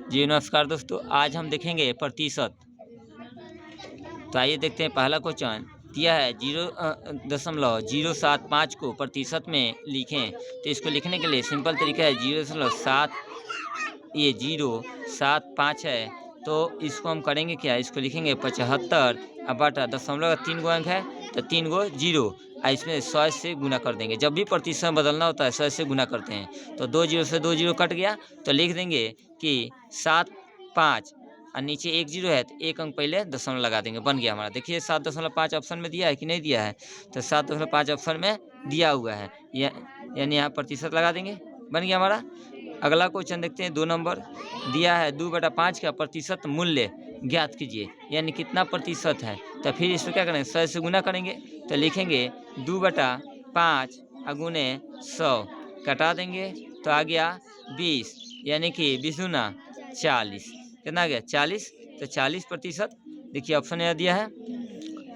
जी नमस्कार दोस्तों, आज हम देखेंगे प्रतिशत। तो आइए देखते हैं पहला क्वेश्चन दिया है 0.075 को प्रतिशत में लिखें। तो इसको लिखने के लिए सिंपल तरीका है 0.7 ये 0.75 है। तो इसको हम करेंगे क्या, इसको लिखेंगे 75 बटा दशमलव का 3 गो अंक है तो 3 गो जीरो इसमें 100 से गुना कर देंगे। जब भी प्रतिशत बदलना होता है 100 से गुना करते हैं। तो 2 जीरो से 2 जीरो कट गया तो लिख देंगे कि 7.5 और नीचे 1 जीरो है तो 1 अंक पहले दशमलव लगा देंगे, बन गया हमारा। देखिए 7.5 ऑप्शन में दिया है कि नहीं दिया है, तो 7.5 ऑप्शन में दिया हुआ है, यानी यहाँ प्रतिशत लगा देंगे, बन गया हमारा। अगला क्वेश्चन देखते हैं 2 नंबर दिया है 2/5 का प्रतिशत मूल्य ज्ञात कीजिए, यानी कितना प्रतिशत है। तो फिर इसको क्या करेंगे 100 से गुना करेंगे तो लिखेंगे 2/5 गुने 100 कटा देंगे तो आ गया 20, यानी कि 20 दूना 40, कितना आ गया 40। तो 40% देखिए ऑप्शन यहाँ दिया है।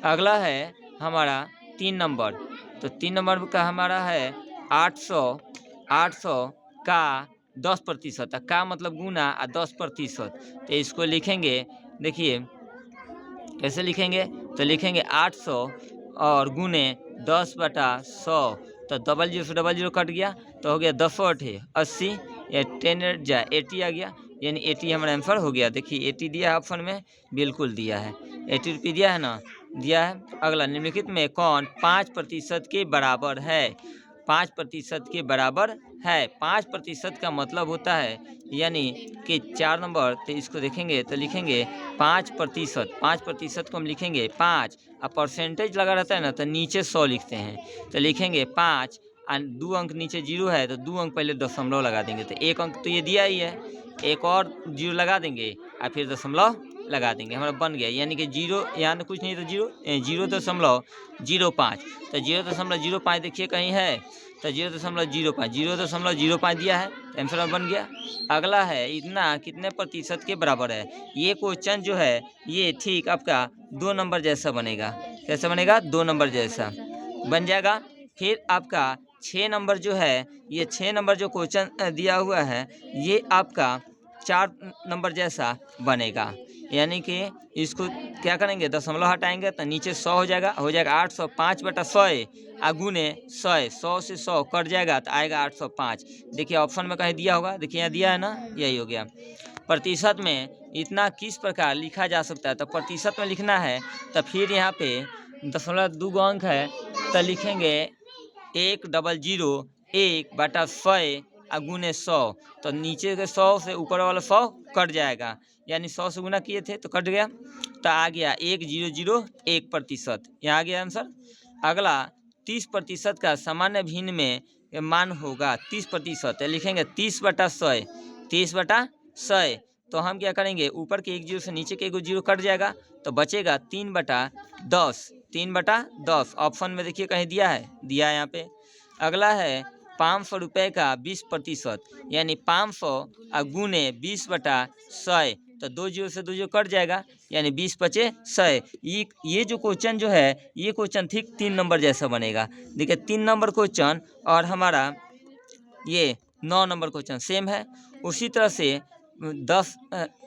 अगला है हमारा 3 नंबर, तो 3 नंबर का हमारा है 800 का 10%, का मतलब गुना और 10%। तो इसको लिखेंगे, देखिए कैसे लिखेंगे, तो लिखेंगे 800 और गुने 10/100, तो डबल जीरो से डबल जीरो कट गया तो हो गया 10 8 80, या 10 जा 80 आ गया, यानी 80 हमारा आंसर हो गया। देखिए 80 दिया है ऑप्शन में, बिल्कुल दिया है, 80 रुपये दिया है ना, दिया है। अगला निम्नलिखित में कौन 5% के बराबर है, 5% के बराबर है। 5% का मतलब होता है यानी कि 4 नंबर, तो इसको देखेंगे तो लिखेंगे 5%। 5% को हम लिखेंगे 5 और परसेंटेज लगा रहता है ना तो नीचे 100 लिखते हैं, तो लिखेंगे 5 और 2 अंक नीचे जीरो है तो 2 अंक पहले दशमलव लगा देंगे, तो 1 अंक तो ये दिया ही है, एक और जीरो लगा देंगे और फिर दशमलव लगा देंगे, हमारा बन गया। यानी कि जीरो यहाँ तो कुछ नहीं, तो 0.05, तो 0.05 देखिए कहीं है तो 0.05 दिया है, तो आंसर बन गया। अगला है इतना कितने प्रतिशत के बराबर है। ये क्वेश्चन जो है ये ठीक आपका 2 नंबर जैसा बनेगा, कैसा बनेगा 2 नंबर जैसा बन जाएगा। फिर आपका 6 नंबर जो है, ये 6 नंबर जो क्वेश्चन दिया हुआ है ये आपका 4 नंबर जैसा बनेगा, यानी कि इसको क्या करेंगे दशमलव हटाएंगे तो नीचे 100 हो जाएगा 805/100 गुने 100 से 100 कट जाएगा तो आएगा 805। देखिए ऑप्शन में कहीं दिया होगा, देखिए यहाँ दिया है ना, यही हो गया। प्रतिशत में इतना किस प्रकार लिखा जा सकता है, तो प्रतिशत में लिखना है तो फिर यहाँ पे दशमलव 2 अंक है तो लिखेंगे 100/100 गुने 100, तो नीचे के 100 से ऊपर वाला 100 कट जाएगा, यानी 100 से गुना किए थे तो कट गया, तो आ गया 1001%, यहाँ आ गया आंसर। अगला 30% का सामान्य भिन्न में मान होगा 30%, लिखेंगे 30/100, 30/100। तो हम क्या करेंगे ऊपर के 1 जीरो से नीचे के 1 जीरो कट जाएगा तो बचेगा 3/10, 3/10 ऑप्शन में देखिए कहीं दिया है, दिया है यहाँ पे। अगला है 500 रुपये का 20%, यानी 500 गुने 20/100, तो 2 जीरो से 2 जीरो कट जाएगा, यानी 20 पचे 100। ये जो क्वेश्चन जो है ये क्वेश्चन ठीक 3 नंबर जैसा बनेगा। देखिए 3 नंबर क्वेश्चन और हमारा ये 9 नंबर क्वेश्चन सेम है। उसी तरह से 10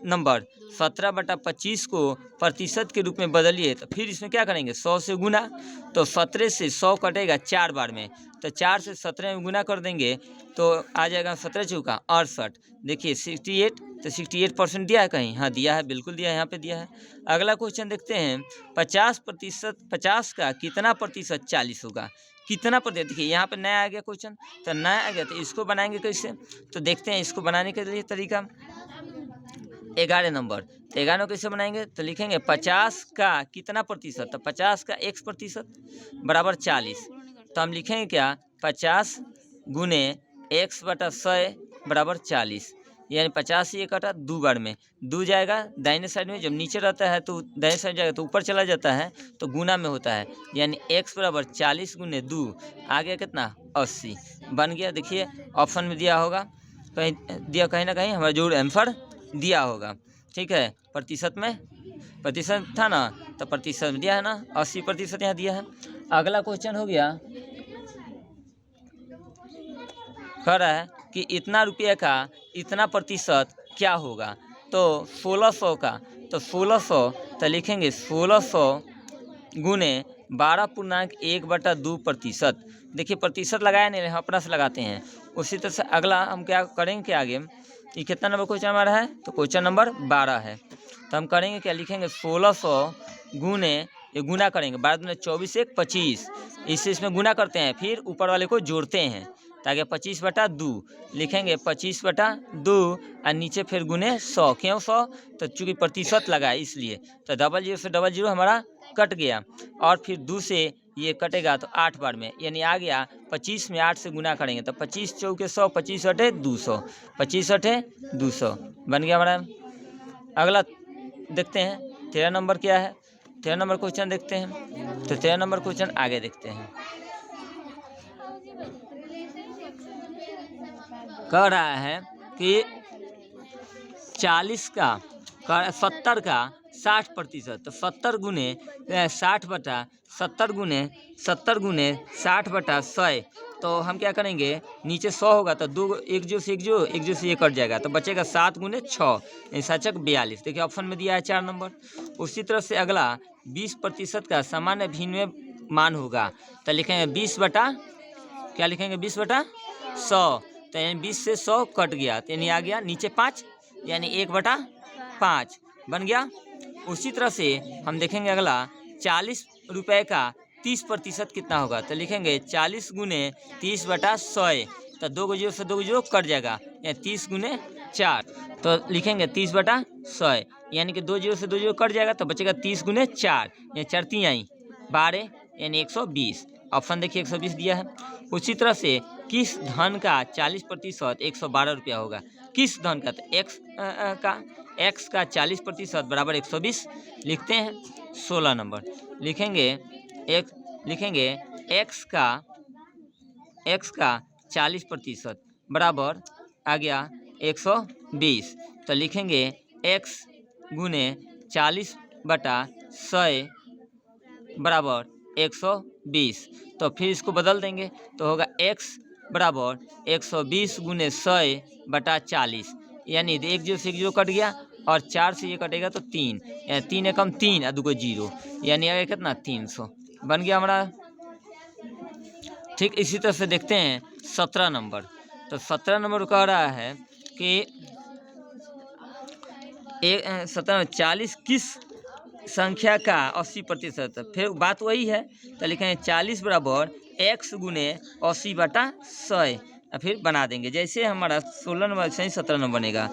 नंबर 17/25 को प्रतिशत के रूप में बदलिए, तो फिर इसमें क्या करेंगे 100 से गुना, तो 17 से 100 कटेगा 4 बार में, तो 4 से 17 में गुना कर देंगे तो आ जाएगा 17 चौका 68। देखिए 68, तो 68% दिया है कहीं, हाँ दिया है, बिल्कुल दिया है, यहाँ पे दिया है। अगला क्वेश्चन देखते हैं 50% 50 का कितना प्रतिशत 40 होगा, कितना प्रतिशत। देखिए यहाँ पे नया आ गया क्वेश्चन, तो नया आ गया तो इसको बनाएंगे कैसे, तो देखते हैं इसको बनाने के लिए तरीका। 11 नंबर, तो 11 कैसे बनाएंगे, तो लिखेंगे 50 का कितना प्रतिशत, तो 50 का x% बराबर 40, तो हम लिखेंगे क्या 50 गुने x/100 बराबर 40, यानी 50 ये कटा 2 बार में, 2 जाएगा दाहिने साइड में, जब नीचे रहता है तो दाहिने साइड जाएगा तो ऊपर चला जाता है तो गुना में होता है, यानी x बराबर 40 गुने 2 आ गया कितना 80, बन गया। देखिए ऑप्शन में दिया होगा कहीं, दिया कहीं ना कहीं हमारा जरूर आंसर दिया होगा, ठीक है। प्रतिशत में प्रतिशत था ना, तो प्रतिशत दिया है ना 80% यहाँ दिया है। अगला क्वेश्चन हो गया, कह रहा है कि इतना रुपये का इतना प्रतिशत क्या होगा, तो 1600 का, तो 1600 तो लिखेंगे 1600 गुने 12.1/2%। देखिए प्रतिशत लगाया नहीं, अपना से लगाते हैं। उसी तरह से अगला हम क्या करेंगे कि आगे ये कितना नंबर क्वेश्चन हमारा है, तो क्वेश्चन नंबर 12 है। तो हम करेंगे क्या, लिखेंगे 1600 गुने, ये गुना करेंगे, 12 दूने 24 1 25, इससे इसमें गुना करते हैं, फिर ऊपर वाले को जोड़ते हैं ताकि 25/2 लिखेंगे, 25/2 और नीचे फिर गुने 100। क्यों 100, तो चूँकि प्रतिशत लगा है इसलिए। तो 00 से 00 हमारा कट गया, और फिर 2 से ये कटेगा तो 8 बार में, यानी आ गया 25 में 8 से गुना करेंगे तो 25 चौके 100, 25 अठे 200, 25 अठे 200 बन गया हमारा। अगला देखते हैं 13 नंबर क्या है। 13 नंबर क्वेश्चन देखते हैं, तो 13 नंबर क्वेश्चन आगे देखते हैं। कह रहा है कि 40 का 70 का 60%, तो 70 गुने 60/70 गुने 70 गुने 60/100। तो हम क्या करेंगे, नीचे 100 होगा तो 2 एक जो से ये कट जाएगा, तो बचेगा 7 गुने 6, 7 42। देखिए ऑप्शन में दिया है 4 नंबर। उसी तरह से अगला 20% का सामान्य भिन्न मान होगा, तो लिखेंगे 20/, क्या लिखेंगे 20/100, तो यानी 20 से 100 कट गया, तो यानी आ गया नीचे 5, यानी 1/5 बन गया। उसी तरह से हम देखेंगे अगला 40 रुपये का 30% कितना होगा, तो लिखेंगे 40 गुने 30/100, तो 2 को 0 से 2 को 0 कट जाएगा, यानी 30 गुने 4, तो लिखेंगे 30/100, यानी कि 2 0 से 2 0 कट जाएगा, तो बचेगा 30 गुने 4, यानी 4 3 12, यानी 120। ऑप्शन देखिए 120 दिया है। उसी तरह से किस धन का 40% 112 रुपया होगा, किस धन का, तो एक्स का 40% बराबर 120 लिखते हैं। 16 नंबर लिखेंगे एक्स का 40% बराबर आ गया 120, तो लिखेंगे एक्स गुने 40/100 बराबर 120। तो फिर इसको बदल देंगे तो होगा x बराबर 120 गुने 100/40, यानी 1 0 से 1 0 कट गया, और 4 से ये कटेगा तो 3, यानी 3 एकम 3 और 2 को 0, यानी आगे कितना 300 बन गया हमारा। ठीक इसी तरह से देखते हैं 17 नंबर। तो 17 नंबर कह रहा है कि 40 किस संख्या का 80%, फिर बात वही है, तो लिखेंगे 40 बराबर x गुने 80/100, फिर बना देंगे जैसे हमारा 16 नंबर से 17 नंबर बनेगा।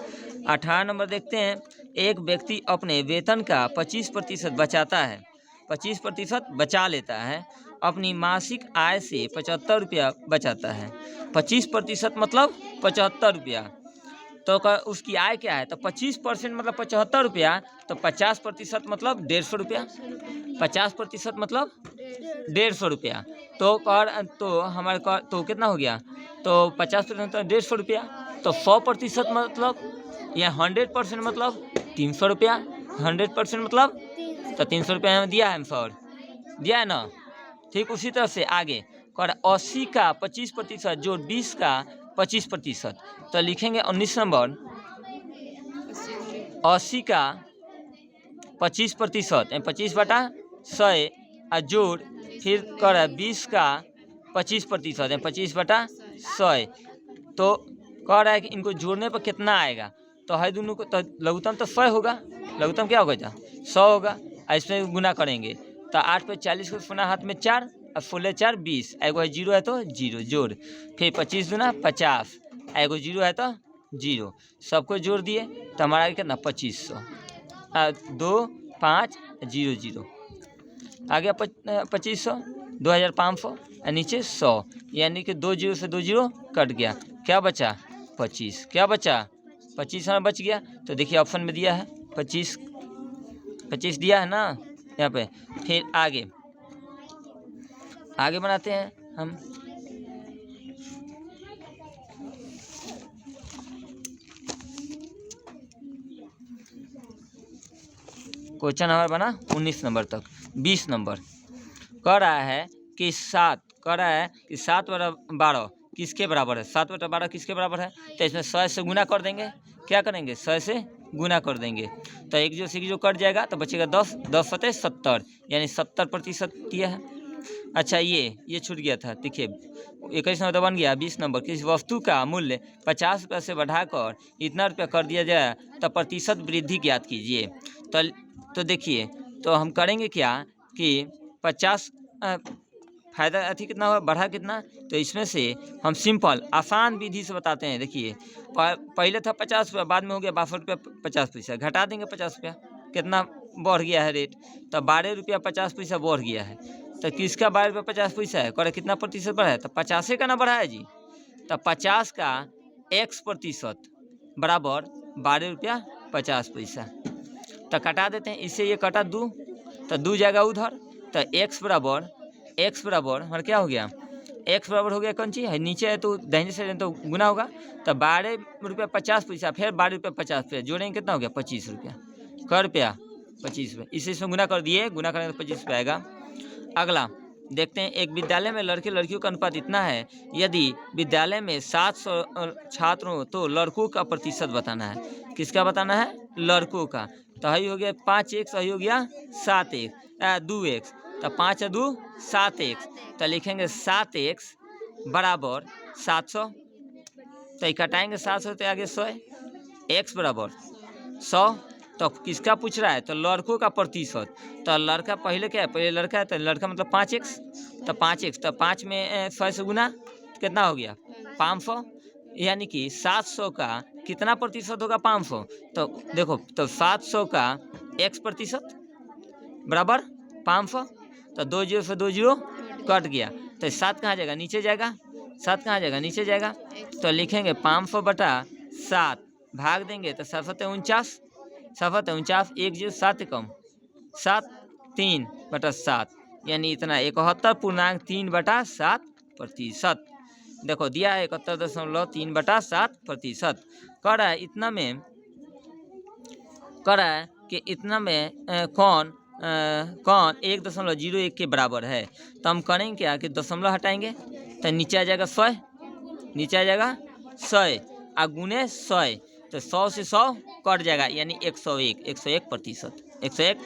18 नंबर देखते हैं, एक व्यक्ति अपने वेतन का 25% बचाता है, 25% बचा लेता है, अपनी मासिक आय से 75 रुपया बचाता है। 25% मतलब 75 रुपया, तो उसकी आय क्या है, तो 25% मतलब 75 रुपया, तो 50% मतलब 150 रुपया, 50% मतलब 150 रुपया, तो हमारे तो कितना हो गया, तो 50% तो 150 रुपया, तो 100% मतलब या 100% मतलब 300 रुपया, 100% मतलब तो 300 रुपया हमें दिया है, हम सर दिया है ना। ठीक उसी तरह से आगे कर 80 का 25% जो 20 का 25%, तो लिखेंगे 19 नंबर 80 का 25% 25/100 और जोड़ फिर कर 20 का 25% 25/100, तो कह रहा है कि इनको जोड़ने पर कितना आएगा, तो है दोनों को, तो लघुत्तम तो 100 होगा, लघुत्तम क्या होगा 100 होगा, इसमें गुना करेंगे तो 8 पे 40 को सुना हाथ में 4 और 16 4 20, एगो है 0 है तो 0 जोड़, फिर 25 दूना 50, एगो 0 है तो 0, सबको जोड़ दिए तो हमारा कितना 2500, 2 5 0 0 आ गया 2500, 2500 और नीचे 100, यानी कि 2 0 से 2 0 कट गया, क्या बचा 25, क्या बचा 25 हमें बच गया। तो देखिए ऑप्शन में दिया है 25 दिया है ना यहाँ पे। फिर आगे बनाते हैं हम। क्वेश्चन हमारा बना 19 नंबर तक। 20 नंबर कह रहा है कि 7/12 किसके बराबर है, 7/12 किसके बराबर है, तो इसमें 100 से गुना कर देंगे, क्या करेंगे 100 से गुना कर देंगे तो एक जो से जो कट जाएगा तो बचेगा 10, 10 सतह 70, यानी 70% दिया है। अच्छा ये छूट गया था, देखिए 21 नंबर बन गया। 20 नंबर, किसी वस्तु का मूल्य 50 रुपये से बढ़ाकर इतना रुपया कर दिया जाए तो प्रतिशत वृद्धि ज्ञात कीजिए। तो देखिए, तो हम करेंगे क्या कि 50 फायदा अथी कितना हुआ, बढ़ा कितना, तो इसमें से हम सिंपल आसान विधि से बताते हैं। देखिए पहले था 50 रुपया, बाद में हो गया 62 रुपया 50 पैसा, घटा देंगे 50 रुपया, कितना बढ़ गया है रेट, तो 12 रुपया 50 पैसा बढ़ गया है। तो किसका 12 रुपया 50 पैसा है, करे कितना प्रतिशत बढ़ा है, तो 50 का ना बढ़ा है जी। तो 50 का x% बराबर 12 रुपया 50 पैसा। तो कटा देते हैं, इससे ये कटा 2, तो 2 जाएगा उधर, तो x बराबर हमारा क्या हो गया, x बराबर हो गया कौन चीज़ है, नीचे है तो दाहिने साइड तो गुना होगा, तो 12 रुपया 50 पैसा फिर 12 रुपया 50 पैसा जोड़ेंगे कितना हो गया 25 रुपया, कर रुपया 25 रुपये, इसे इसमें गुना कर दिए, गुना करेंगे तो 25 रुपया आएगा। अगला देखते हैं, एक विद्यालय में लड़के लड़कियों का अनुपात इतना है, यदि विद्यालय में 700 छात्र हो तो लड़कों का प्रतिशत बताना है। किसका बताना है, लड़कों का। तो यही हो गया 5x, यही हो गया 7x 2x, तो 5 और 2 7x, तो लिखेंगे 7x बराबर 700, तो घटाएंगे 700 तो आगे 100, x बराबर 100। तो किसका पूछ रहा है, तो लड़कों का प्रतिशत। तो लड़का पहले क्या है, पहले लड़का है, तो लड़का मतलब 5x, तो 5x, तो 5 में 100 से गुना कितना हो गया 500, यानी कि 700 का कितना प्रतिशत होगा 500, तो देखो तो 700 का x% बराबर 500, तो 2 जीरो से 2 जीरो कट गया, तो 7 कहाँ जाएगा, नीचे जाएगा, 7 कहाँ जाएगा, नीचे जाएगा, तो लिखेंगे 500 बटा 7, भाग देंगे तो 7 49, 1 जीरो 7 कम 7, 3 बटा 7, यानी इतना 71.3/7%। देखो दिया है 71.3/7%। कह रहा है इतना में, कह रहा है कि इतना में कौन 1.01 के बराबर है। तो हम करेंगे क्या कि दशमलव हटाएंगे तो नीचे आ जाएगा 100, नीचे आ जाएगा 100 और गुने 100, तो 100 से 100 कट जाएगा, यानी 101%। 101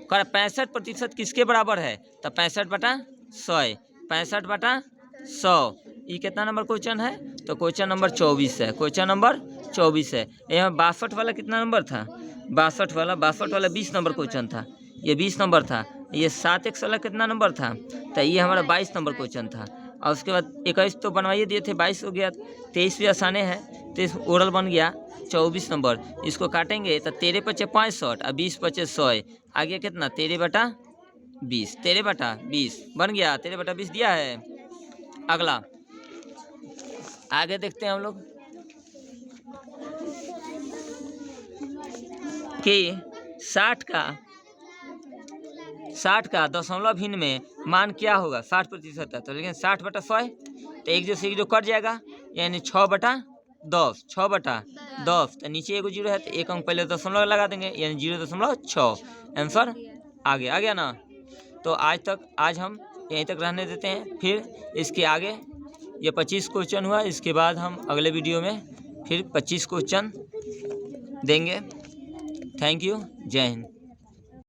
कर 65% किसके बराबर है, तो 65/100, 65/100। ये कितना नंबर क्वेश्चन है, तो क्वेश्चन नंबर 24 है, क्वेश्चन नंबर 24 है। यहाँ 62 वाला कितना नंबर था, 62 वाला 20 नंबर क्वेश्चन था, ये 20 नंबर था। ये 7x वाला कितना नंबर था, तो ये हमारा 22 नंबर क्वेश्चन था। और उसके बाद 21 तो बनवाइए दिए थे, 22 हो गया, 23 भी आसाने हैं, 23 ओरल बन गया। 24 नंबर इसको काटेंगे तो 13 पचे 65 और 20 पचे 100, आगे कितना 13/20, 13/20 बन गया, 13/20 दिया है। अगला आगे देखते हैं हम लोग कि 60 का दशमलव भिन्न में मान क्या होगा, 60% है, तो लेकिन 60/100, तो एक जो से एक जो कट जाएगा, यानी 6/10, 6/10, तो नीचे एगो जीरो है तो एक अंक पहले दशमलव लगा देंगे, यानी 0.6, आंसर आ गया ना। तो आज हम यहीं तक रहने देते हैं, फिर इसके आगे ये 25 क्वेश्चन हुआ, इसके बाद हम अगले वीडियो में फिर 25 क्वेश्चन देंगे। थैंक यू, जय हिंद।